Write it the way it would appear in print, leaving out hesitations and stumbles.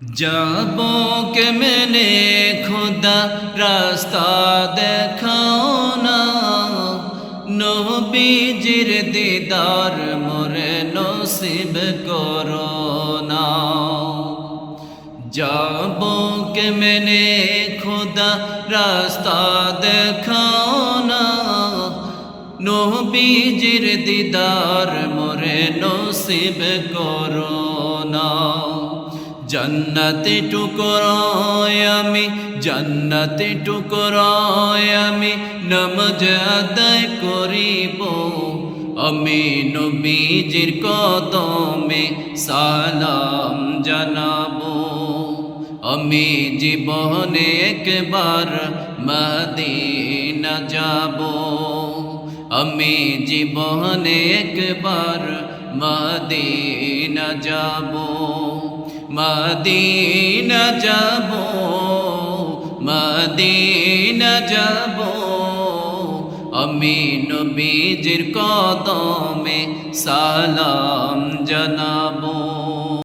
যাবো কেমনে খোদা রাস্তা দেখাও না, নবীজির দিদার মোরে নসিব করো না। যাবো কেমনে খোদা রাস্তা দেখাও না, নবীজির দিদার মোরে নসিব করো না। জন্নতে টুকরোয় আমি, জন্নতে টুকরোয় আমি নামাজ আদায় করিব, আমি নবীজির কদমে সালাম জানাবো। আমি জীবনে একবার মদিনা যাব, আমি জীবনে একবার মদিনা যাব, মদিনা যাব, মদিনা যাব। আমি নবীজির কদমে সালাম জানাবো।